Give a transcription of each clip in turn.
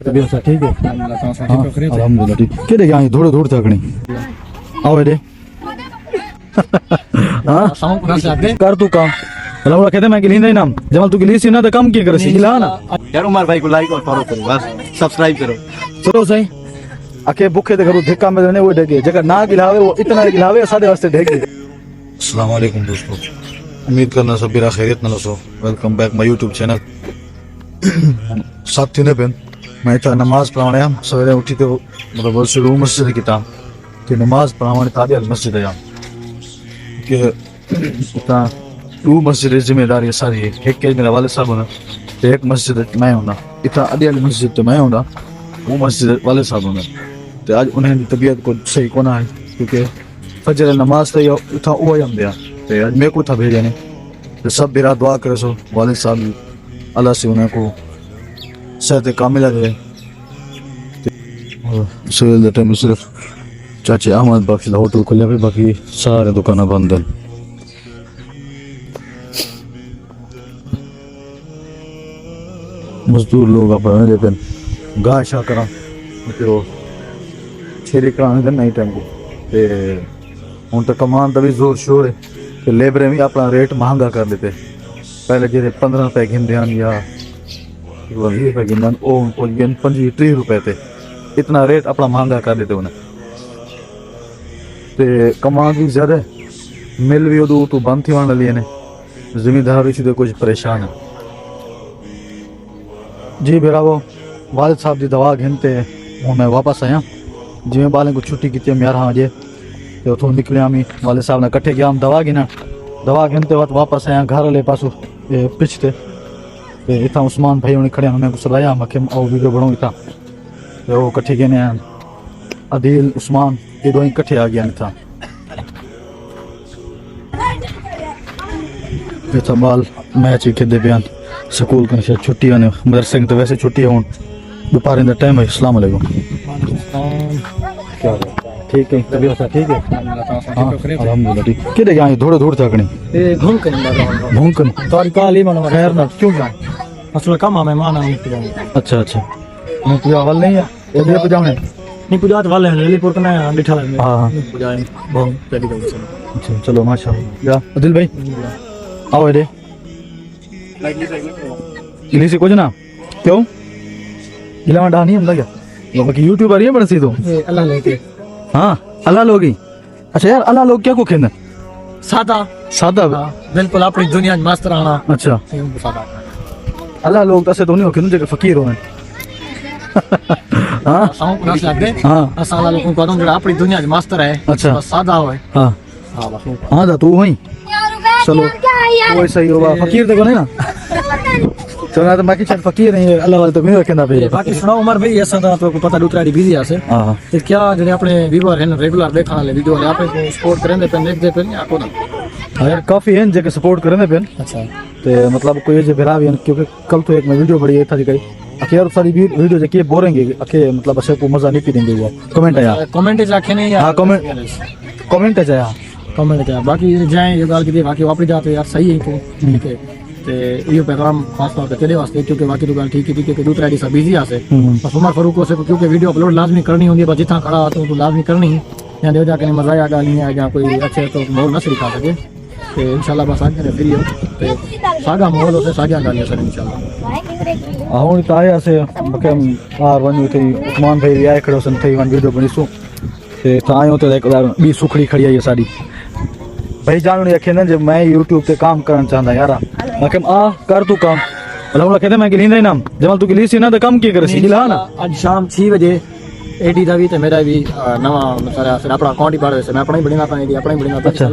ठीक है अल्हम्दुलिल्लाह ठीक केडे गए थोड़े थोड़े थकनी आओ बेटे हां कर तू काम लवड़ा कहते मैं गिलींदा ही नाम जमाल तू गिली सी ना तो काम की करे सी गिला ना यार उमर भाई को लाइक और फॉलो करो बस सब्सक्राइब करो चलो सही आके भूखे ते करो धिक्का में देने वो ढेगे जगह ना गिलावे वो इतना गिलावे सारे वास्ते ढेगे अस्सलाम वालेकुम दोस्तों उम्मीद करना सब बिरा खैरियत न लो welcome back my YouTube channel साथी ने बेन मैं तो नमाज पढ़ाने हम सवेरे उठी तो मतलब बहुत शुरू मस्जिद की ताम कि नमाज पढ़ाने ताबिया मस्जिद है कि इतना तू मस्जिद जिम्मेदारी सारी एक के मेरा वाले साहब होना तो एक मस्जिद मैं होना इतना अडियाल मस्जिद तो मैं होना वो मस्जिद वाले साहब होना तो आज उन्हें तबीयत को सही कोना है क्योंकि फजर नमाज तो उठा वो हम दिया तो आज मेरे को था भेजा ने तो सब बिरा दुआ करे सो वाले साहब अल्लाह से उन्हें को सेहत कामिला दे सुबह टाइम सिर्फ चाचे अहमद बख्श होटल खुले पे बाकी सारे दुकान बंद हैं मजदूर लोग अपने लेकिन गाह शा करा तो छेरी कराने का नहीं टाइम को ते हूँ तो कमान का भी जोर शोर है कि लेबर भी अपना रेट महंगा कर देते पहले जो 15 रुपए गिनते हैं या 20 रुपए गिनते वो 25-30 रुपए थे इतना रेट अपना महंगा कर देते उन्हें ते कमान भी ज्यादा मिल भी उदू तो बंद थी आने लिए ने जिम्मेदार भी तो कुछ परेशान है जी बेरा वो वालिद साहब की दवा गिनते हूँ मैं वापस आया जिमें बालें को छुट्टी की हम 11 बजे तो उतों निकले हम वाले साहब ने कट्ठे गया हम दवा गिनते वक्त वापस आया घर वाले पासों पिछते इतना उस्मान भाई उन्हें खड़े उन्हें सलाया मैं आओ वीडियो बनाऊँ इतना तो वो कट्ठे गए अदील उस्मान ये दो कट्ठे आ गया था इतना बाल मैच ही खेदे बयान स्कूल का शायद छुट्टी है मदरसे की तो वैसे छुट्टी है दोपहर का टाइम है अस्सलाम वालेकुम क्या ठीक है तबीयत ठीक है अल्हम्दुलिल्लाह ठीक केडे गए थोड़े थोड़े थकनी ए भूंकन तोरी काली मन खैर ना क्यों गए असल काम है मेहमान अच्छा अच्छा मैं पूजा वाल नहीं है ये भी पूजाने नहीं पूजा तो वाले लिलीपुर का ना बिठा ले हां पूजा बहुत पहली बार अच्छा चलो माशाल्लाह या अदिल भाई आओ रे इली से कुछ ना क्यों इलावा डानी हम लगा ये बाकी यूट्यूबर है बड़सी तो अल्लाह लेके हां अल्लाह लोगी अच्छा यार अल्लाह लोग क्या को खेंदा सादा बिल्कुल अपनी दुनिया में मस्त रहना अच्छा सादा अल्लाह लोग तो से तो नहीं हो खेंदे जगह फकीर होने हां साउंड ना लगे हां असाला लोगों को जो अपनी दुनिया में मस्त रहे अच्छा बस सादा होए हां हां बस हां दा तू वही चलो वो सही होगा फकीर देखो नहीं ना चलो तो बाकी शायद फकीर नहीं अल्लाह वाले तो नहीं रखेंदा पे बाकी सुनाओ उमर भाई ऐसा था तो पता दूसरा डी बिजी आसे हां तो क्या जो अपने व्यूअर हैं रेगुलर देखने वाले वीडियो वाले आप सपोर्ट करेंगे पे देखते पे या को ना यार काफी हैं जो सपोर्ट करेंगे पे अच्छा ते मतलब कोई जो बिरा भी क्योंकि कल तो एक मैं वीडियो बड़ी था जी अखेर सारी वीडियो जो बोरेंगे अखे मतलब ऐसे को मजा नहीं पी देंगे वो कमेंट आया कमेंट रखे नहीं हां कमेंट आया कमेंट आया बाकी जाए ये गाल की बाकी वापस जाते यार सही है को ठीक है ते ये पैगाम खास तौर पे तेरे वास्ते क्योंकि बाकी तो गाल ठीक है कि दूसरा आईडी सब बिजी आसे बस उमर फारूक को से क्योंकि वीडियो अपलोड लाजमी करनी होती है बस जितना खड़ा आता तो लाजमी करनी या देव जाके मजा आया गाली आ या कोई अच्छे तो माहौल न सिखा सके तो इंशाल्लाह बस आगे वीडियो ते सागा माहौल होसे सागा गाली सर इंशाल्लाह आउन ताया से मकम आर वन थे उस्मान भाई आए खड़ो सन थे वन वीडियो बनीसु ते तायो तो एक बी सुखड़ी खड़ी है ये सारी भाई जानो ने खेन जब मैं YouTube पे काम करना चाहता यार मकम आ कर तू काम लवड़ा कहते मैं गिलींदा ही नाम जमाल तू गिली सी ना तो काम की करे सी गिला ना आज शाम 6 बजे एडी दा भी ते मेरा भी नवा सारा फिर अपना अकाउंट ही बाड़ से मैं अपना ही बढ़िया अपना एडी अपना ही बढ़िया अच्छा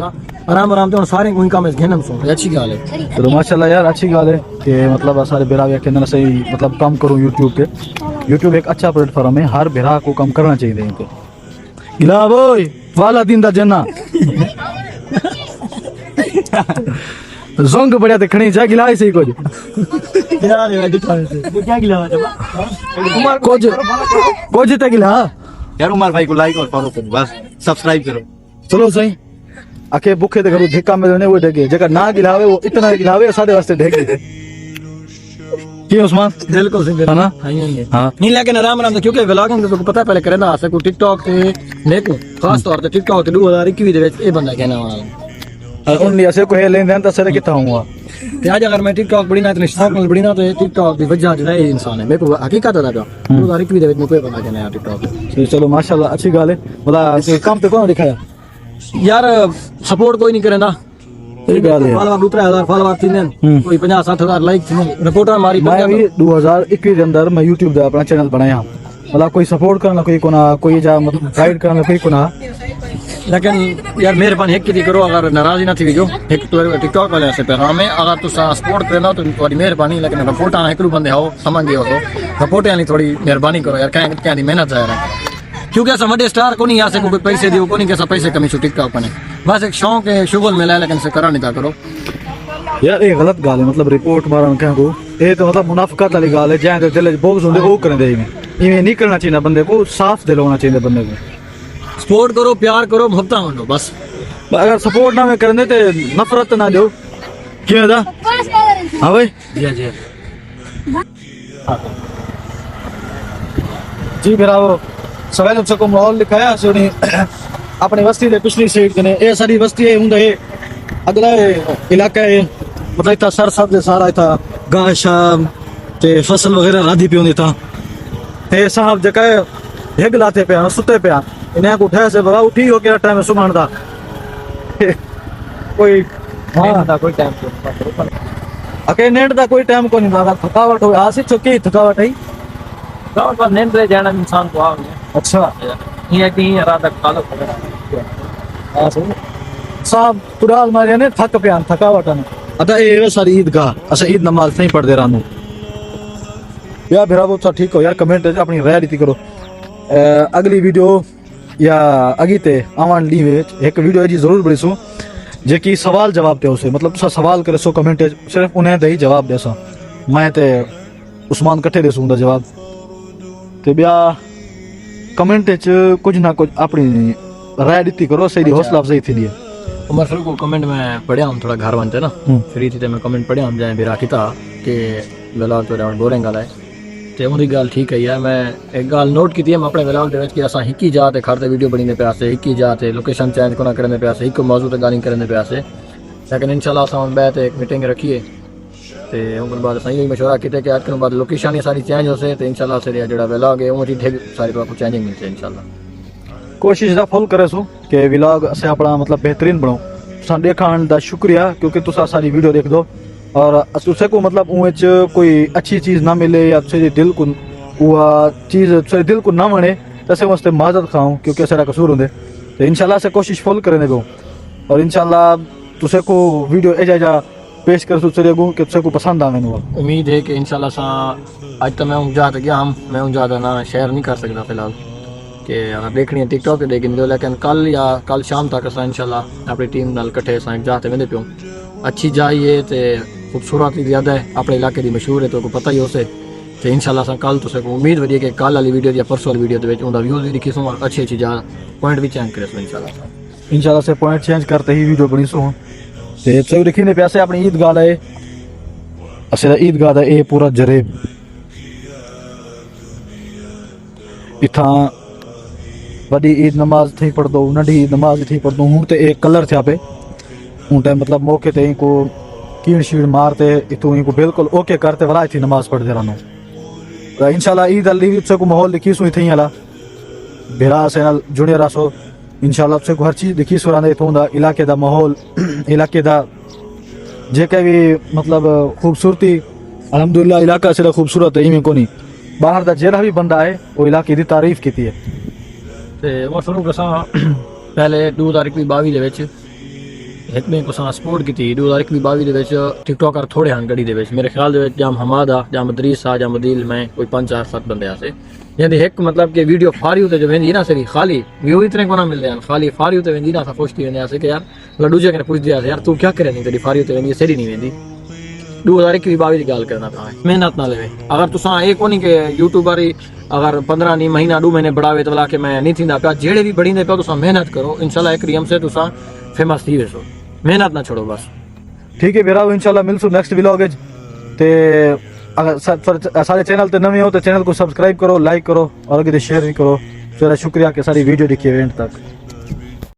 आराम आराम ते सारे कोई काम इस घेनम सो अच्छी गाल है तो माशाल्लाह यार अच्छी गाल है कि मतलब सारे बिरा के अंदर सही मतलब काम करूं YouTube पे YouTube एक अच्छा प्लेटफॉर्म है हर बिरा को काम करना चाहिए इनको गिला बोय वाला दिन दा जना जोंग बढ़िया देखनी जा गिला ऐसे ही कुछ गिला रे दिखा से क्या गिला जब उमर कुछ तक गिला यार उमर भाई को लाइक और फॉलो करो बस सब्सक्राइब करो चलो सही आके भूखे ते करो धिक्का में देने वो ढेगे जगह ना गिलावे वो इतना गिलावे सारे वास्ते ढेगे की उस्मान बिल्कुल सही है ना? हाँ। नहीं लेकिन आराम आराम से क्योंकि व्लॉगिंग तो पता पहले करना आसे को टिकटॉक ते देखो खास तौर ते टिकटॉक ते 2021 ਦੇ ਵਿੱਚ ਇਹ ਬੰਦਾ ਕਹਿਣਾ ਵਾਲਾ ओनली ऐसे कोई लेन देन तो सर कितना हुआ ਤੇ ਅੱਜ ਅਗਰ ਮੈਂ ਟਿਕਟੌਕ ਬੜੀ ਨਾ ਤੇ ਸ਼ੌਕ ਨਾਲ ਬੜੀ ਨਾ ਤੇ ਟਿਕਟੌਕ ਦੀ ਵਜ੍ਹਾ ਜਿਹੜਾ ਇਹ ਇਨਸਾਨ ਹੈ ਮੇਰੇ ਕੋ ਹਕੀਕਤ ਦਾ 2021 ਦੇ ਵਿੱਚ ਮੈਨੂੰ ਕੋਈ ਪਤਾ ਕਹਿਣਾ ਹੈ ਟਿਕਟੌਕ चलो माशाल्लाह अच्छी गल है मतलब काम पे कौन दिखाया ਯਾਰ ਸਪੋਰਟ ਕੋਈ ਨਹੀਂ ਕਰਦਾ सही गल है ਫਾਲੋਅਰ ਨੂੰ 3000 ਫਾਲੋਅਰ ਥੀ ਨੇ ਕੋਈ 50 60000 ਲਾਈਕ ਥੀ ਨੇ ਰਿਪੋਰਟਰ ਮਾਰੀ मैं भी 2021 के अंदर मैं YouTube ਦਾ ਆਪਣਾ ਚੈਨਲ ਬਣਾਇਆ मतलब कोई सपोर्ट करना कोई कोना कोई जा मतलब गाइड करना कोई कोना लेकिन यार मेहरबानी है कि करो अगर नाराजी ना थी जो एक तो टिकटॉक वाले से पैगाम है अगर तुम सपोर्ट करना तो थोड़ी मेहरबानी लेकिन रिपोर्ट आना एक बंदे हो समझ गए हो तो रिपोर्ट यानी थोड़ी मेहरबानी करो यार क्या क्या मेहनत है यार क्योंकि ऐसा बड़े स्टार को नहीं यहाँ से कोई पैसे दियो को नहीं कैसा पैसे कमी छो टिकटॉक पर बस एक शौक है शुगल मिला है लेकिन से करा नहीं था करो यार ये गलत गाल है मतलब रिपोर्ट मारन क्या को ये तो मतलब मुनाफिकत वाली गाल है जहां दिल च बोझ होंदे वो करन दे इवें नहीं करना चाहिए बंदे को साफ दिल होना चाहिए बंदे को सपोर्ट करो प्यार करो मुहब्बत मानो बस अगर सपोर्ट ना में करने ते नफरत ना दो क्यों दा हां भाई जी जी जी मेरा वो सवेल को माहौल लिखाया सोनी अपनी बस्ती दे पिछली साइड कने ये सारी बस्ती है हुंदा है अगला इलाका है मतलब इतना सरसब्ज है सारा इतना गाह शाम ते फसल वगैरह आदि पे होंदी था ते साहब जका हिग लाते पे सुते पे इन्हें को उठाया से बड़ा उठी हो के टाइम सुमण दा कोई हां दा कोई टाइम अके नेट दा कोई टाइम को नहीं दा थकावट हो आसी चुकी थकावट है गाँव पर नींद रह जाना इंसान को आओ अच्छा ये कि रात तक कालो हां सही साहब कुराल मारे ने थक पे थकावट ने अदा ये सारी ईदगाह अच्छा ईद नमाज नहीं पढ़ दे रहा हूं यार मेरा वो ठीक हो यार कमेंट अपनी राय दी करो अगली वीडियो या अगी ते आवन ली विच एक वीडियो जी जरूर बड़ी सो जे की सवाल जवाब दे उसे मतलब तुसा सवाल करे सो कमेंट सिर्फ उन्हें दे ही जवाब दे सा मैं ते उस्मान कट्ठे दे सूंदा जवाब ते बिया कमेंट च कुछ ना कुछ अपनी राय दी करो सही हौसला अफजाई थी दी उमर फारूक को कमेंट में पढ़िया हम थोड़ा घर बनते ना फ्री थी मैं कमेंट पढ़िया हम जाए बिरा किता के व्लॉग तो राउंड बोरिंग गल है ते उनकी गल ठीक है यार मैं एक गल नोट की है अपने व्लॉग दे विच कि असां हिकी जाते घर ते वीडियो बनी पे आसे हिकी जाते लोकेशन चेंज कोना करने पे आसे एक मौजूद ते गाली करने पे आसे लेकिन इंशाल्लाह असां बैठ एक मीटिंग रखिए ते उन बाद असां ये मशवरा किते कि आज के बाद लोकेशन सारी चेंज होसे ते इंशाल्लाह से जेड़ा व्लॉग है वो ठीक सारी तो आपको चेंजिंग मिलसे इंशाल्लाह कोशिश दा फुल करे सो कि व्लॉग असे अपना मतलब बेहतरीन बनाओ तुसा देखण दा शुक्रिया क्योंकि तुसा सारी वीडियो देख दो और तुसे को मतलब उन कोई अच्छी चीज ना मिले या तुझे दिल को वो चीज तुझे दिल को ना वणे तसे वास्ते माजरत खाऊं क्योंकि असरा कसूर होंदे तो इंशाल्लाह से कोशिश फुल करने दो और इंशाल्लाह तुसे को वीडियो एजा पेश कर तुझे को कि तुसे को पसंद आवे नो उम्मीद है कि इंशाल्लाह सा आज तो मैं उजा तक गया हम मैं उजा ना शेयर नहीं कर सकता फिलहाल कि अगर देखनी है टिकटॉक पे देखें दो लेकिन कल या कल शाम तक असा इंशाल्लाह अपनी टीम नाल कट्ठे असा जाते वेंदे पियो अच्छी जाइए ते खूबसूरत ज़्यादा है अपने इलाके की मशहूर है तो को पता ही हो से तो इंशाल्लाह असा कल तुसे को उम्मीद वधी कि कल वाली वीडियो या परसों वाली वीडियो दे उनका व्यूज भी दिखी सो और अच्छी अच्छी जा पॉइंट भी चेंज करे सो इंशाल्लाह से पॉइंट चेंज करते ही वीडियो बनी सो ते सब देखने प्यासे अपनी ईदगाह है असला ईदगाह दा ए पूरा जरेब इथा वडी ईद नमाज थी पढ़ दो नडी ईद नमाज थी पढ़ दो हूं ते एक कलर थिया पे हूं टाइम मतलब मौके ते को कीड़ शीड़ मारते इतु इनको बिल्कुल ओके करते वला थी नमाज पढ़ दे रहनो तो इंशाल्लाह ईद अली से को माहौल लिखी सो थी हला बेरा से नाल जुड़े रसो इंशाल्लाह से हर चीज दिखी सो रहंदे थोंदा इलाके दा माहौल इलाके दा जेके भी मतलब खूबसूरती अल्हम्दुलिल्लाह इलाका से खूबसूरत है इमें कोनी बाहर दा जेड़ा भी बंदा है वो इलाके दी तारीफ कीती है ते वो शुरू कसा पहले 2022 दे विच एक में कुछ सपोर्ट की 2022 दे विच टिकटॉकर थोड़े हैं गड़ी दे विच मेरे ख्याल दे विच जाम हमादा जाम मदरीस आ जाम मदील में कोई 5-4-7 बंदे आसे यानी एक मतलब कि वीडियो फारी होते जो वेंदी ना सरी खाली व्यू इतने को ना मिलते हैं खाली फारी होते वेंदी ना सा खुश थी वेंदे आसे कि यार लडूजे के पूछ दिया यार तू क्या करे नहीं तेरी फारी होते वेंदी सरी नहीं वेंदी 2022 की गाल करना था मेहनत ना लेवे अगर तुसा एक कोनी के यूट्यूबर अगर 15 नहीं महीना 2 महीने बढ़ावे तो ला के मैं नहीं थी ना जेड़े भी बढ़ी पे तुसा मेहनत करो इंशाल्लाह एक रियम से तुसा फेमस थी वेसो मेहनत ना छोड़ो बस ठीक है बेरा इंशाल्लाह मिलसु नेक्स्ट व्लॉग ते अगर सारे चैनल ते नवे हो तो चैनल को सब्सक्राइब करो, लाइक करो और अगर शेयर भी करो। चलो शुक्रिया कि सारी वीडियो देखी एंड तक।